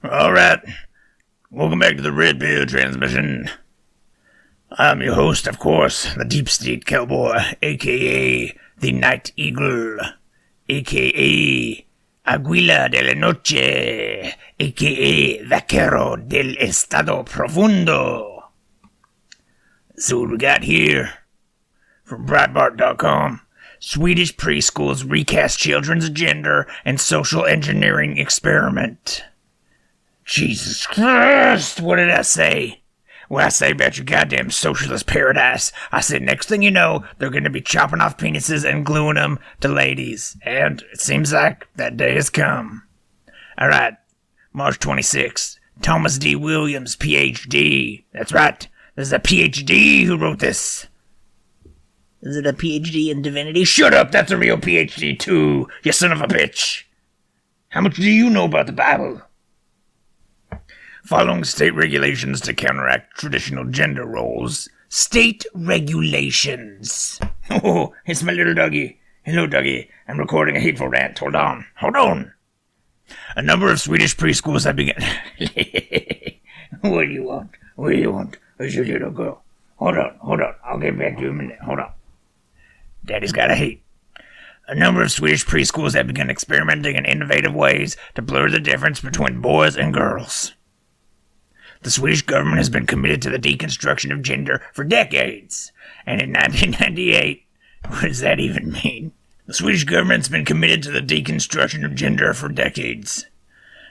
Alright, welcome back to the Red Pill Transmission. I'm your host, of course, the Deep State Cowboy, a.k.a. the Night Eagle, a.k.a. Aguila de la Noche, a.k.a. Vaquero del Estado Profundo. So what we got here, from Breitbart.com, Swedish preschools recast children's gender and social engineering experiment. Jesus Christ, what did I say? Well, I say about your goddamn socialist paradise. I said next thing you know, they're going to be chopping off penises and gluing them to ladies. And it seems like that day has come. Alright, March 26th, Thomas D. Williams, Ph.D. That's right, this is a Ph.D. who wrote this. Is it a Ph.D. in divinity? Shut up, that's a real Ph.D. too, you son of a bitch. How much do you know about the Bible? Following state regulations to counteract traditional gender roles. State regulations. Oh, it's my little doggy. Hello, doggy. I'm recording a hateful rant. Hold on. A number of Swedish preschools have begun... What do you want? Where's your little girl? Hold on. I'll get back to you in a minute. Hold on. Daddy's got a hate. A number of Swedish preschools have begun experimenting in innovative ways to blur the difference between boys and girls. The Swedish government has been committed to the deconstruction of gender for decades. And in 1998, what does that even mean? The Swedish government's been committed to the deconstruction of gender for decades.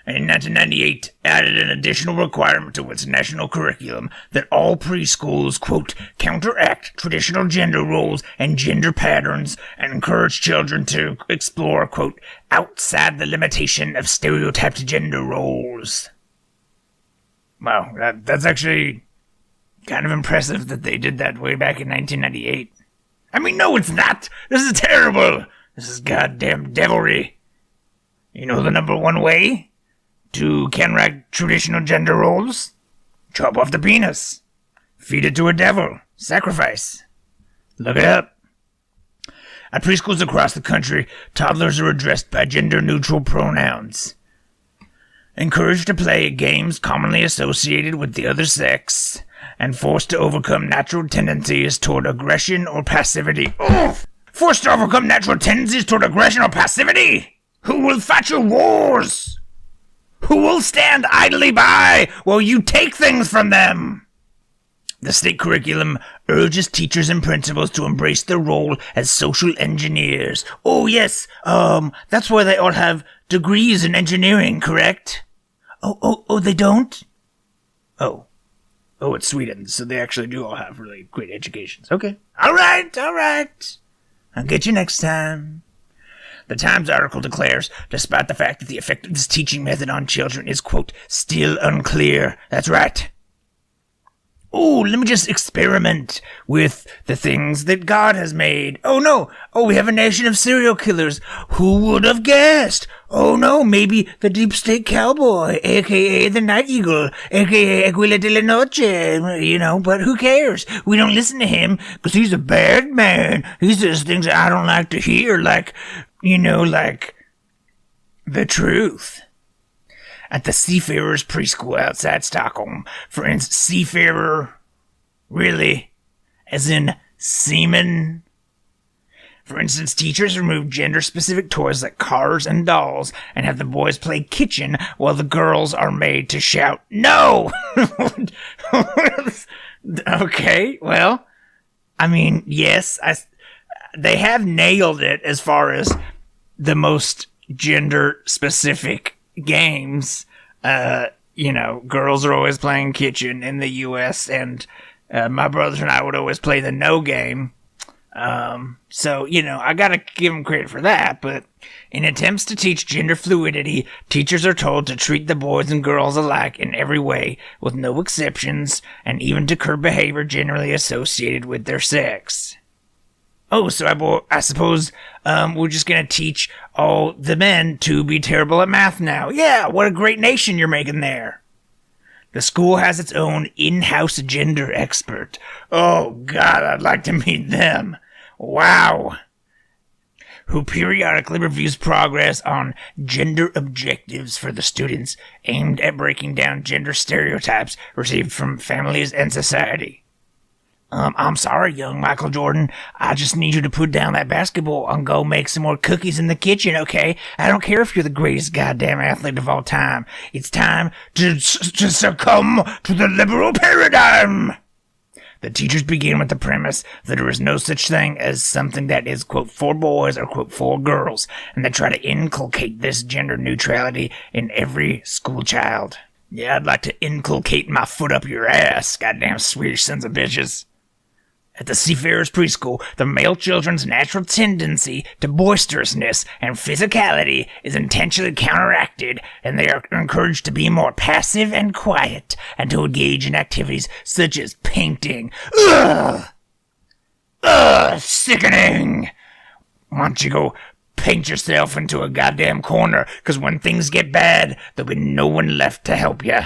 And in 1998, added an additional requirement to its national curriculum that all preschools, quote, counteract traditional gender roles and gender patterns and encourage children to explore, quote, outside the limitation of stereotyped gender roles. Wow, that's actually kind of impressive that they did that way back in 1998. I mean, no, it's not! This is terrible! This is goddamn devilry. You know the number one way to counteract traditional gender roles? Chop off the penis. Feed it to a devil. Sacrifice. Look it up. At preschools across the country, toddlers are addressed by gender-neutral pronouns. Encouraged to play games commonly associated with the other sex, and forced to overcome natural tendencies toward aggression or passivity. Ugh! Forced to overcome natural tendencies toward aggression or passivity? Who will fight your wars? Who will stand idly by while you take things from them? The state curriculum urges teachers and principals to embrace their role as social engineers. Oh yes, that's why they all have degrees in engineering, correct? Oh, they don't? Oh, it's Sweden, so they actually do all have really great educations. Okay. All right. I'll get you next time. The Times article declares, despite the fact that the effect of this teaching method on children is, quote, still unclear. That's right. Oh, let me just experiment with the things that God has made. Oh, no. Oh, we have a nation of serial killers. Who would have guessed? Oh, no. Maybe the Deep State Cowboy, a.k.a. the Night Eagle, a.k.a. Aguila de la Noche, but who cares? We don't listen to him because he's a bad man. He says things that I don't like to hear, like the truth. At the Seafarers Preschool outside Stockholm. For instance, seafarer, really? As in seaman? For instance, teachers remove gender-specific toys like cars and dolls and have the boys play kitchen while the girls are made to shout, no! Okay, well, I mean, yes, they have nailed it as far as the most gender-specific games. Girls are always playing kitchen in the U.S., and my brothers and I would always play the no game. So, I gotta give them credit for that, but in attempts to teach gender fluidity, teachers are told to treat the boys and girls alike in every way, with no exceptions, and even to curb behavior generally associated with their sex. Oh, so I suppose we're just going to teach all the men to be terrible at math now. Yeah, what a great nation you're making there. The school has its own in-house gender expert. Oh, God, I'd like to meet them. Wow. who periodically reviews progress on gender objectives for the students aimed at breaking down gender stereotypes received from families and society. I'm sorry, young Michael Jordan. I just need you to put down that basketball and go make some more cookies in the kitchen, okay? I don't care if you're the greatest goddamn athlete of all time. It's time to succumb to the liberal paradigm. The teachers begin with the premise that there is no such thing as something that is, quote, for boys or, quote, for girls, and they try to inculcate this gender neutrality in every school child. Yeah, I'd like to inculcate my foot up your ass, goddamn Swedish sons of bitches. At the Seafarers Preschool, the male children's natural tendency to boisterousness and physicality is intentionally counteracted, and they are encouraged to be more passive and quiet, and to engage in activities such as painting. Ugh! Sickening! Why don't you go paint yourself into a goddamn corner, 'cause when things get bad, there'll be no one left to help you.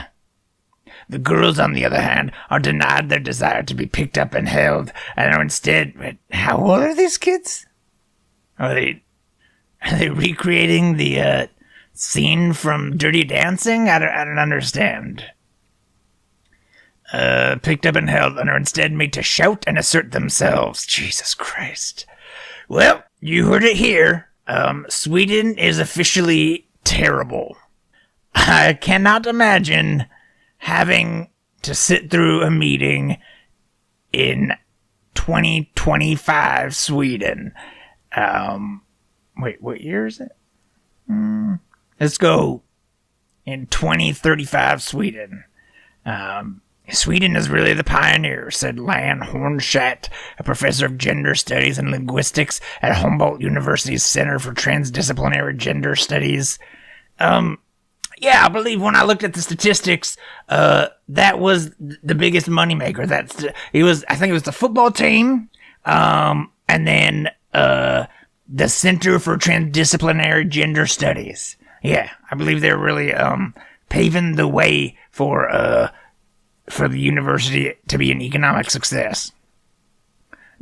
The girls, on the other hand, are denied their desire to be picked up and held, and are instead... How old are these kids? Are they recreating the scene from Dirty Dancing? I don't understand. Picked up and held, and are instead made to shout and assert themselves. Jesus Christ. Well, you heard it here. Sweden is officially terrible. I cannot imagine having to sit through a meeting in 2025 Sweden. Wait, what year is it? Let's go in 2035 Sweden. Sweden is really the pioneer, said Lan Hornschat, a professor of gender studies and linguistics at Humboldt University's Center for Transdisciplinary Gender Studies. Yeah, I believe when I looked at the statistics, that was the biggest moneymaker. I think it was the football team, and then the Center for Transdisciplinary Gender Studies. Yeah, I believe they're really paving the way for the university to be an economic success.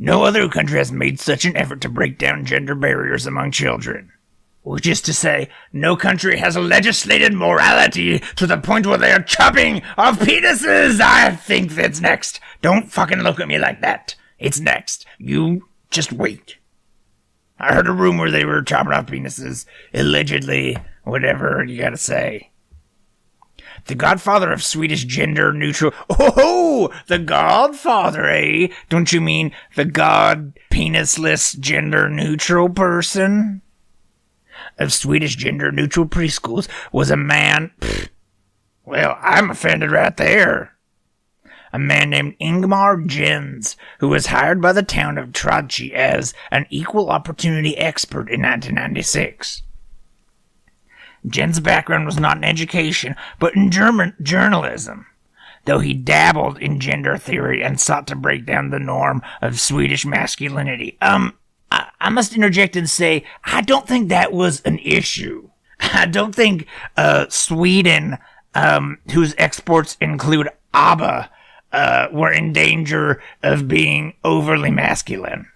No other country has made such an effort to break down gender barriers among children. Which is to say, no country has legislated morality to the point where they are chopping off penises. I think that's next. Don't fucking look at me like that. It's next. You just wait. I heard a rumor they were chopping off penises. Allegedly. Whatever you gotta say. The godfather of Swedish gender neutral... Oh, the godfather, eh? Don't you mean the god penisless gender neutral person? Of Swedish gender-neutral preschools was a man... Well, I'm offended right there. A man named Ingmar Jens, who was hired by the town of Trachi as an equal opportunity expert in 1996. Jens' background was not in education, but in journalism, though he dabbled in gender theory and sought to break down the norm of Swedish masculinity. I must interject and say, I don't think that was an issue. I don't think Sweden, whose exports include ABBA, were in danger of being overly masculine.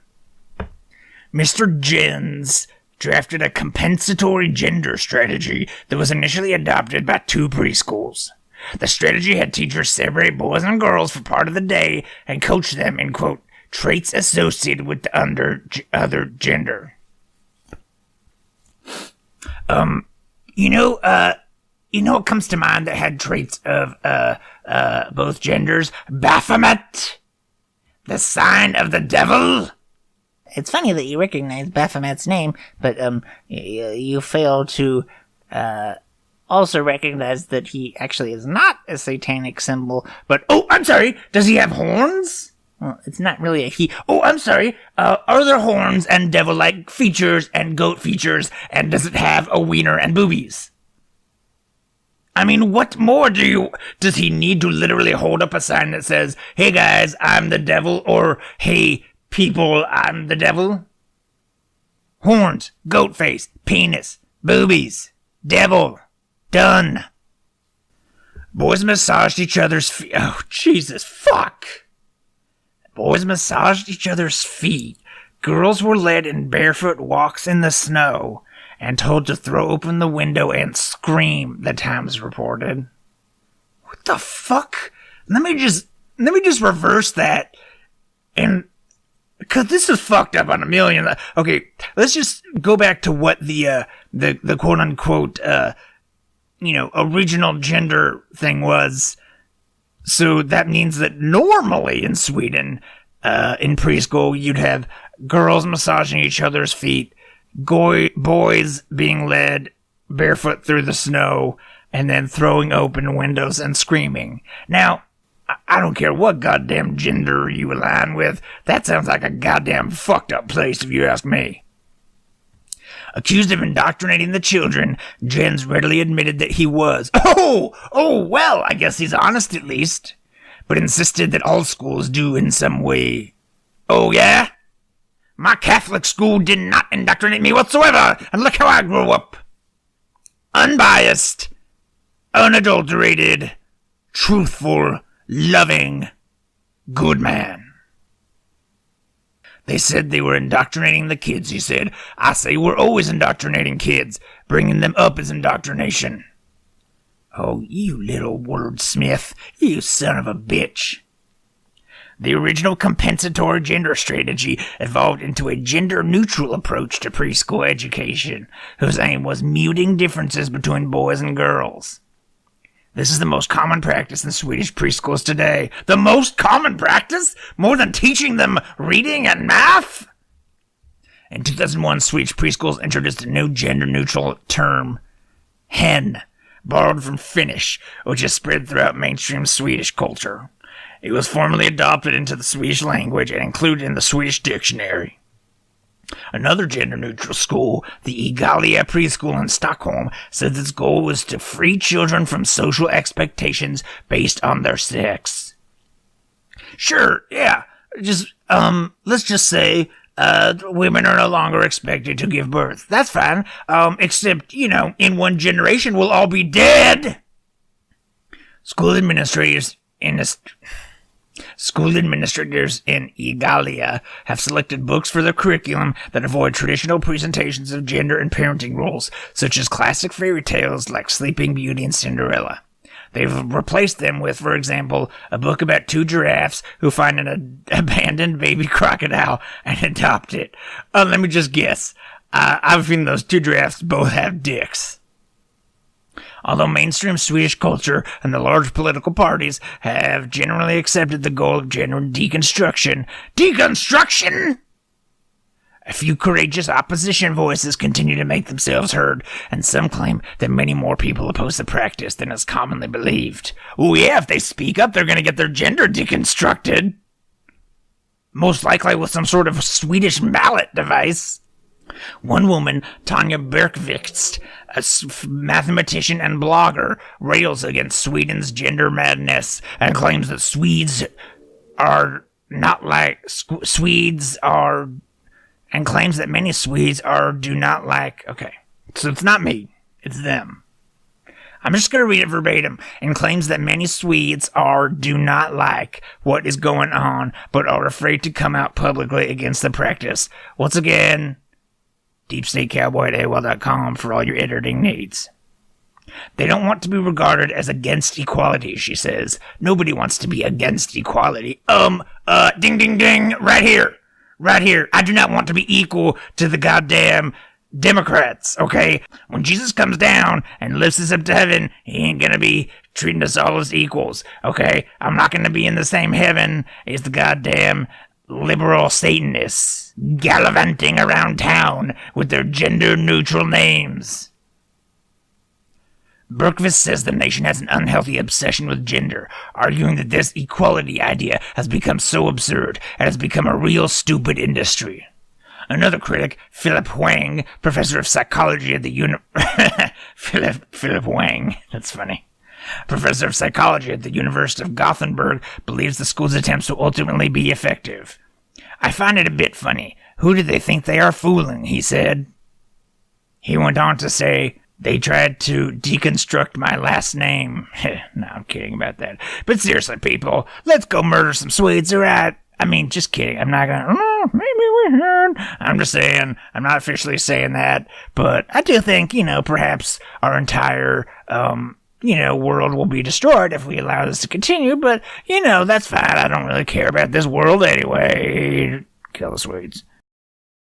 Mr. Jens drafted a compensatory gender strategy that was initially adopted by 2 preschools. The strategy had teachers separate boys and girls for part of the day and coach them in, quote, traits associated with the other gender. You know what comes to mind that had traits of both genders? Baphomet, the sign of the devil. It's funny that you recognize Baphomet's name, but you fail to also recognize that he actually is not a satanic symbol. But I'm sorry. Does he have horns? Well, it's not really a he. Oh, I'm sorry. Are there horns and devil-like features and goat features, and does it have a wiener and boobies? I mean, what more does he need to literally hold up a sign that says, hey guys, I'm the devil, or hey people, I'm the devil? Horns, goat face, penis, boobies, devil. Done. Boys massaged each other's feet. Oh, Jesus, fuck. Boys massaged each other's feet, Girls were led in barefoot walks in the snow and told to throw open the window and scream, the Times reported. What the fuck? Let me just reverse that, and because this is fucked up on a million. Okay, let's just go back to what the quote unquote original gender thing was. So that means that normally in Sweden, in preschool, you'd have girls massaging each other's feet, boys being led barefoot through the snow, and then throwing open windows and screaming. Now, I don't care what goddamn gender you align with, that sounds like a goddamn fucked up place if you ask me. Accused of indoctrinating the children, Jens readily admitted that he was. Well, I guess he's honest at least. But insisted that all schools do in some way. Oh, yeah? My Catholic school did not indoctrinate me whatsoever, and look how I grew up. Unbiased, unadulterated, truthful, loving, good man. They said they were indoctrinating the kids, he said. I say we're always indoctrinating kids. Bringing them up is indoctrination. Oh, you little wordsmith. You son of a bitch. The original compensatory gender strategy evolved into a gender-neutral approach to preschool education, whose aim was muting differences between boys and girls. This is the most common practice in Swedish preschools today. The most common practice? More than teaching them reading and math? In 2001, Swedish preschools introduced a new gender-neutral term, hen, borrowed from Finnish, which is spread throughout mainstream Swedish culture. It was formally adopted into the Swedish language and included in the Swedish dictionary. Another gender-neutral school, the Igalia preschool in Stockholm, said its goal was to free children from social expectations based on their sex. Sure, yeah, let's just say, women are no longer expected to give birth. That's fine, except, in one generation we'll all be dead! School administrators in Igalia have selected books for their curriculum that avoid traditional presentations of gender and parenting roles, such as classic fairy tales like Sleeping Beauty and Cinderella. They've replaced them with, for example, a book about two giraffes who find an abandoned baby crocodile and adopt it. Let me just guess. I have a feeling those two giraffes both have dicks. Although mainstream Swedish culture and the large political parties have generally accepted the goal of gender deconstruction. Deconstruction? A few courageous opposition voices continue to make themselves heard, and some claim that many more people oppose the practice than is commonly believed. Oh yeah, if they speak up, they're going to get their gender deconstructed. Most likely with some sort of Swedish mallet device. One woman, Tanja Bergqvist, a mathematician and blogger, rails against Sweden's gender madness and claims that Swedes are not like Swedes are, and claims that many Swedes do not like. Okay, so it's not me, it's them. I'm just going to read it verbatim, and claims that many Swedes do not like what is going on, but are afraid to come out publicly against the practice. Once again, DeepStateCowboy at AOL.com for all your editing needs. They don't want to be regarded as against equality, she says. Nobody wants to be against equality. Ding, ding, ding, right here. I do not want to be equal to the goddamn Democrats, okay? When Jesus comes down and lifts us up to heaven, he ain't gonna be treating us all as equals, okay? I'm not gonna be in the same heaven as the goddamn liberal Satanists gallivanting around town with their gender-neutral names. Bergqvist says the nation has an unhealthy obsession with gender, arguing that this equality idea has become so absurd and has become a real stupid industry. Another critic, Philip Wang, professor of psychology at the Philip Wang, that's funny. Professor of psychology at the University of Gothenburg, believes the school's attempts will ultimately be effective. I find it a bit funny. Who do they think they are fooling, he said. He went on to say, they tried to deconstruct my last name. No, I'm kidding about that. But seriously, people, let's go murder some Swedes, alright? I mean, just kidding. I'm not gonna, maybe we should. I'm just saying, I'm not officially saying that, but I do think, perhaps our entire, world will be destroyed if we allow this to continue, but, that's fine. I don't really care about this world anyway. Kill the Swedes.